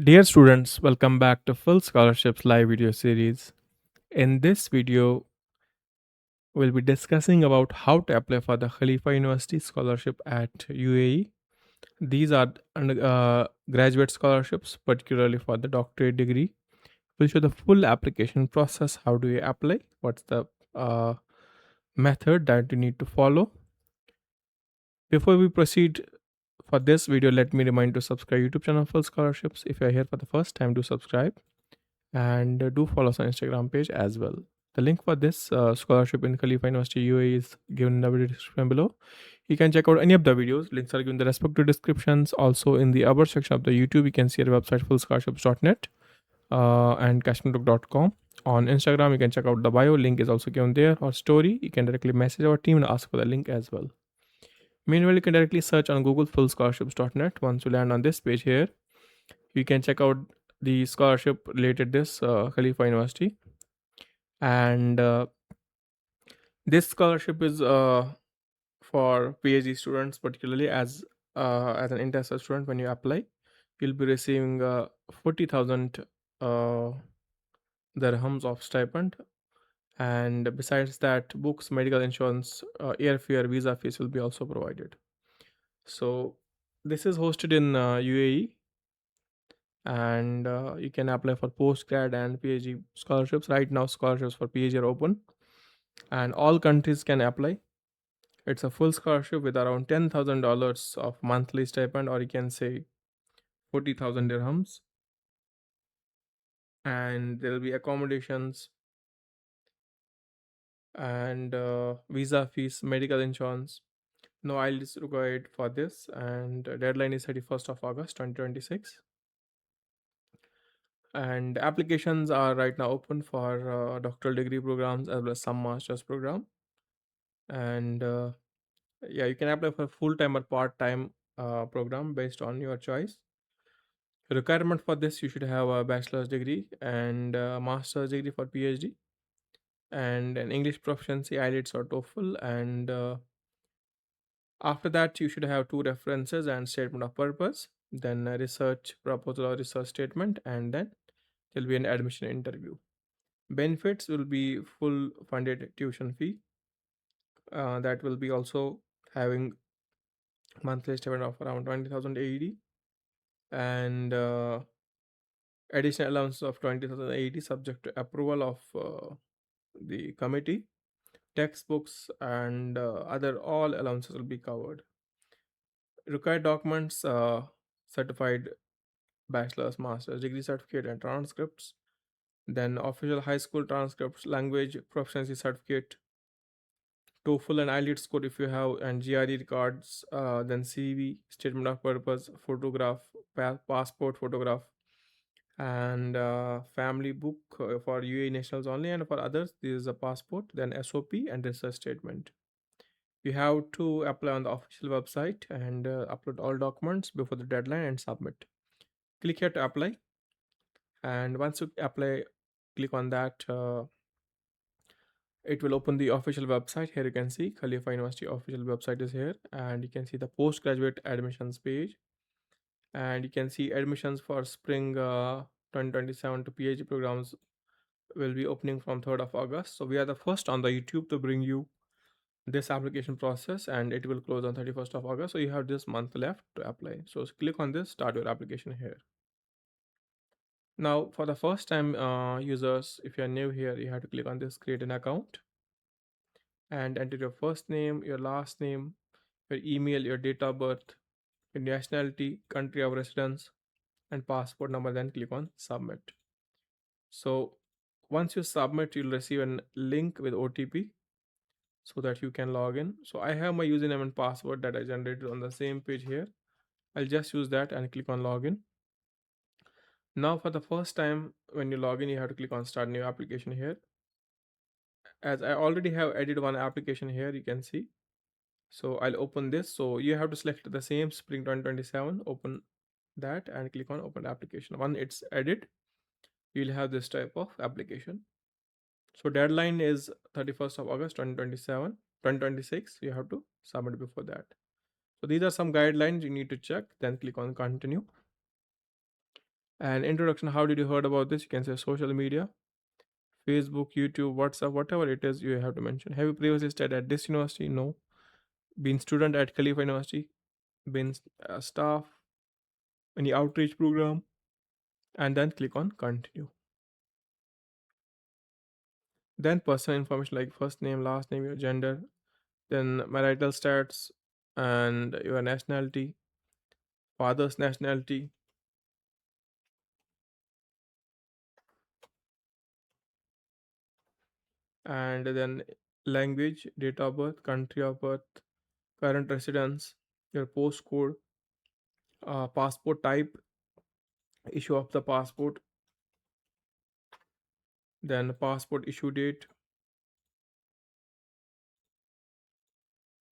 Dear students, welcome back to Full Scholarships live video series. In this video, we'll be discussing about how to apply for the Khalifa University scholarship at UAE. These are graduate scholarships, particularly for the doctorate degree. We'll show the full application process. How do you apply? What's the uh, method that you need to follow? Before we proceed for this video, let me remind to subscribe YouTube channel Full Scholarships. If you're here for the first time, do subscribe and do follow us on Instagram page as well. The link for this scholarship in Khalifa University UAE is given in the video description below. You can check out any of the videos. Links are given in the respective descriptions. Also, in the upper section of the YouTube, you can see our website fullscholarships.net and cashmere.com. On Instagram, you can check out the bio. Link is also given there. Or story, you can directly message our team and ask for the link as well. Meanwhile, you can directly search on Google fullscholarships.net. Once you land on this page here, you can check out the scholarship related this Khalifa University, and this scholarship is for PhD students, particularly as an international student. When you apply, you'll be receiving 40,000 uh, dirhams of stipend, and besides that, books, medical insurance, airfare, visa fees will be also provided. So this is hosted in UAE, and you can apply for postgrad and PhD scholarships. Right now, scholarships for PhD are open, and all countries can apply. It's a full scholarship with around $10,000 of monthly stipend, or you can say 40,000 dirhams, and there will be accommodations and visa fees, medical insurance. No IELTS required for this, and deadline is 31st of August 2026. And applications are right now open for doctoral degree programs as well as some master's program. And yeah, you can apply for full time or part time program based on your choice. Requirement for this, you should have a bachelor's degree and a master's degree for PhD, and an English proficiency, IELTS or TOEFL. And after that, you should have two references and statement of purpose, then a research proposal or research statement, and then there'll be an admission interview. Benefits will be full funded tuition fee. That will be also having monthly stipend of around 20,000 AED, and additional allowance of 20,000 AED subject to approval of the committee. Textbooks and other all allowances will be covered. Required documents: certified bachelor's, master's degree certificate, and transcripts. Then official high school transcripts, language proficiency certificate, TOEFL and IELTS score if you have, and GRE records. Then CV, statement of purpose, photograph, passport photograph, and family book for UAE nationals only, and for others, this is a passport. Then SOP and research statement. You have to apply on the official website and upload all documents before the deadline and submit. Click here to apply, and once you apply, click on that. It will open the official website. Here you can see Khalifa University official website is here, and you can see the postgraduate admissions page, and you can see admissions for spring 2027 to PhD programs will be opening from 3rd of August. So we are the first on the YouTube to bring you this application process, and it will close on 31st of August. So you have this month left to apply. So click on this, start your application here. Now for the first time users, if you are new here, you have to click on this create an account and enter your first name, your last name, your email, your date of birth, your nationality, country of residence, and passport number. Then click on submit. So once you submit, you'll receive a link with OTP so that you can log in. So I have my username and password that I generated on the same page here. I'll just use that and click on login. Now for the first time when you log in, you have to click on start new application here. As I already have added one application here, you can see. So I'll open this. So you have to select the same spring 2027, open that and click on open application. Once it's added, you'll have this type of application. So deadline is 31st of August 2027, 2026. You have to submit before that. So these are some guidelines you need to check. Then click on continue. And introduction, how did you heard about this? You can say social media, Facebook, YouTube, WhatsApp, whatever it is, you have to mention. Have you previously studied at this university? No. Been student at Khalifa University? Been staff? Any outreach program? And then click on continue. Then personal information like first name, last name, your gender, then marital stats, and your nationality, father's nationality, and then language, date of birth, country of birth, current residence, your postcode, passport type, issue of the passport, then passport issue date.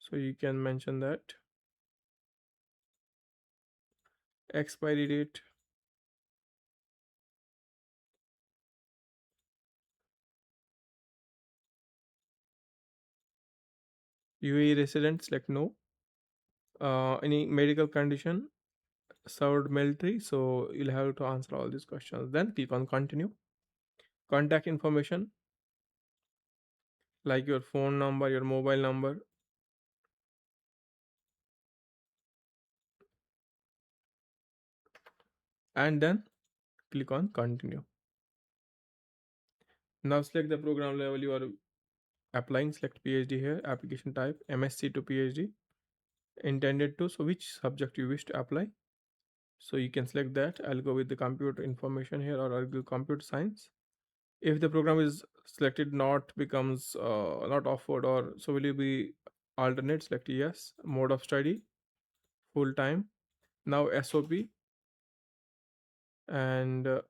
So you can mention that expiry date, UAE resident, select no. Any medical condition, served military. So you'll have to answer all these questions. Then click on continue. Contact information like your phone number, your mobile number, and then click on continue. Now select the program level you are applying. Select PhD here, application type MSc to PhD, intended to. So which subject you wish to apply. So you can select that. I'll go with the computer information here, or I'll go computer science. If the program is selected not becomes not offered, or so will you be alternate? Select yes. Mode of study, full time. Now SOP, and so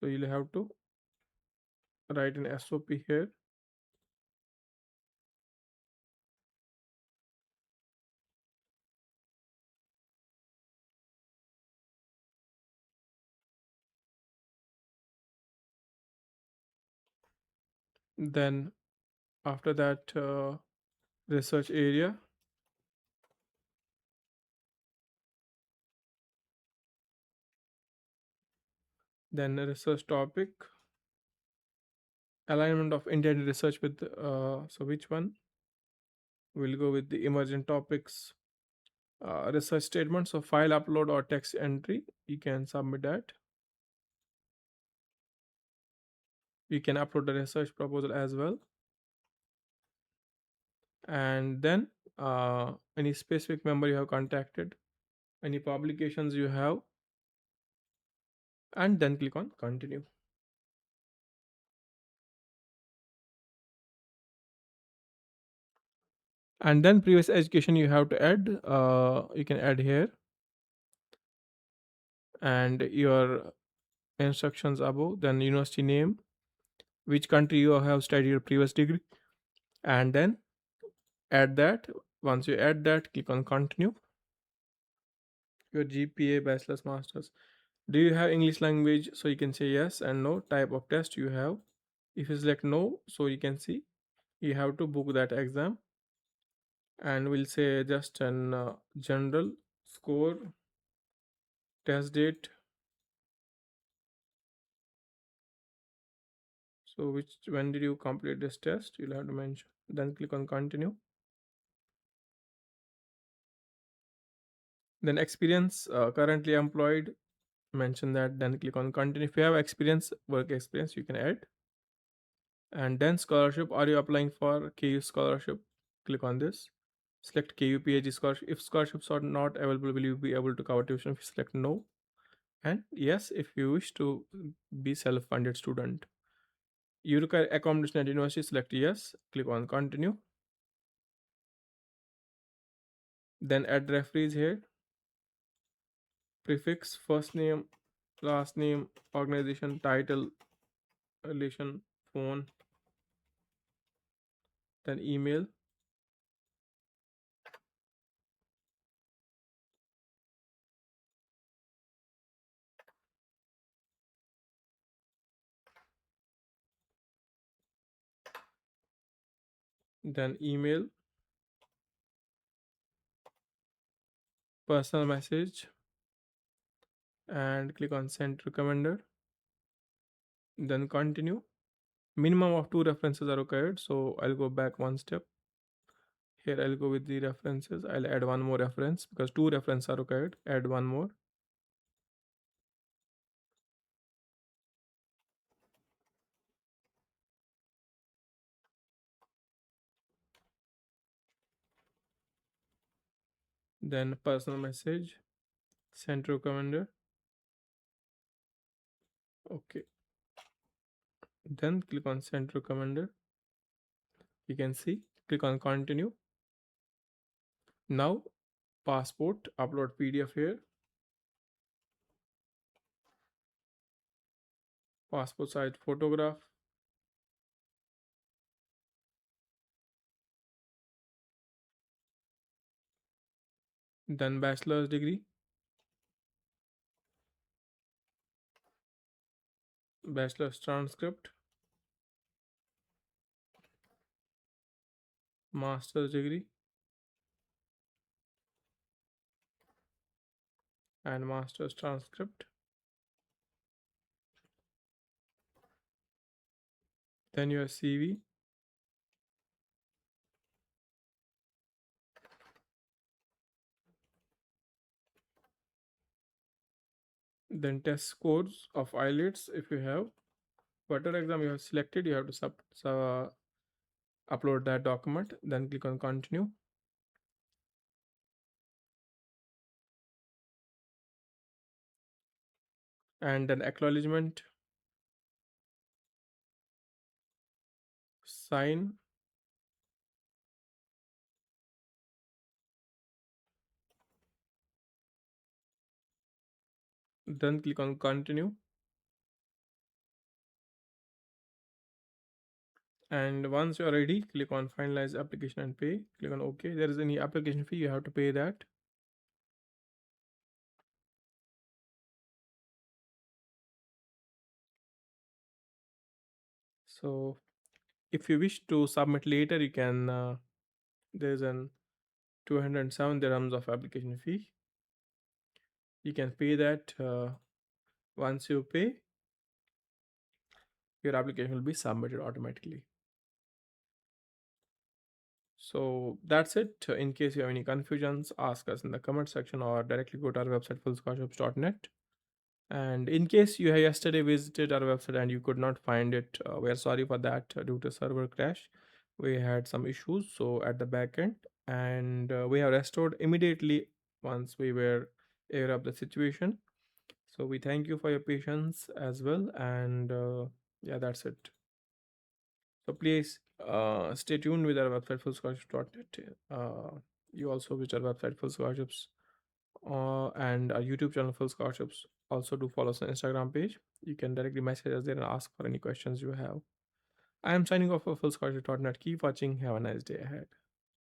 you'll have to write an SOP here. Then after that, research area, then research topic, alignment of intended research with so which one? We'll go with the emergent topics, research statement. So file upload or text entry, you can submit that. You can upload the research proposal as well. And then any specific member you have contacted, any publications you have, and then click on continue. And then previous education you have to add, you can add here, and your instructions above, then university name, which country you have studied your previous degree, and then add that. Once you add that, click on continue. Your GPA, bachelor's, master's. Do you have English language? So you can say yes and no. Type of test you have. If you select no, so you can see you have to book that exam, and we'll say just an general score, test date. So which when did you complete this test? You'll have to mention. Then click on continue. Then experience, currently employed, mention that. Then click on continue. If you have experience, work experience, you can add. And then scholarship, are you applying for KU scholarship? Click on this. Select KU PhD scholarship. If scholarships are not available, will you be able to cover tuition? If you select no, and yes if you wish to be self-funded student. You require accommodation at university, select yes, click on continue. Then add referees here, prefix, first name, last name, organization, title, relation, phone, then email, then email, personal message and click on send recommender. Then continue. Minimum of two references are required, so I'll go back one step. Here I'll go with the references. I'll add one more reference because two references are required. Add one more. Then personal message, send recommender. Okay. Then click on send recommender. You can see, click on continue. Now passport, upload PDF here. Passport size photograph. Then bachelor's degree, bachelor's transcript, master's degree, and master's transcript. Then your CV, then test scores of IELTS if you have. Whatever exam you have selected, you have to upload that document. Then click on continue. And then acknowledgement, sign. Then click on continue. And once you are ready, click on finalize application and pay. Click on OK. There is any application fee, you have to pay that. So if you wish to submit later, you can there's an 207 dirhams of application fee. You can pay that. Once you pay, your application will be submitted automatically. So that's it. In case you have any confusions, ask us in the comment section or directly go to our website fullscholarships.net. And in case you have yesterday visited our website and you could not find it, we are sorry for that due to server crash. We had some issues so at the back end, and we have restored immediately once we were aware of the situation. So we thank you for your patience as well, and yeah, that's it. So please stay tuned with our website fullscholarships.net. You also visit our website full scholarships and our YouTube channel full scholarships. Also do follow us on Instagram page. You can directly message us there and ask for any questions you have. I am signing off for fullscholarship.net. Keep watching. Have a nice day ahead.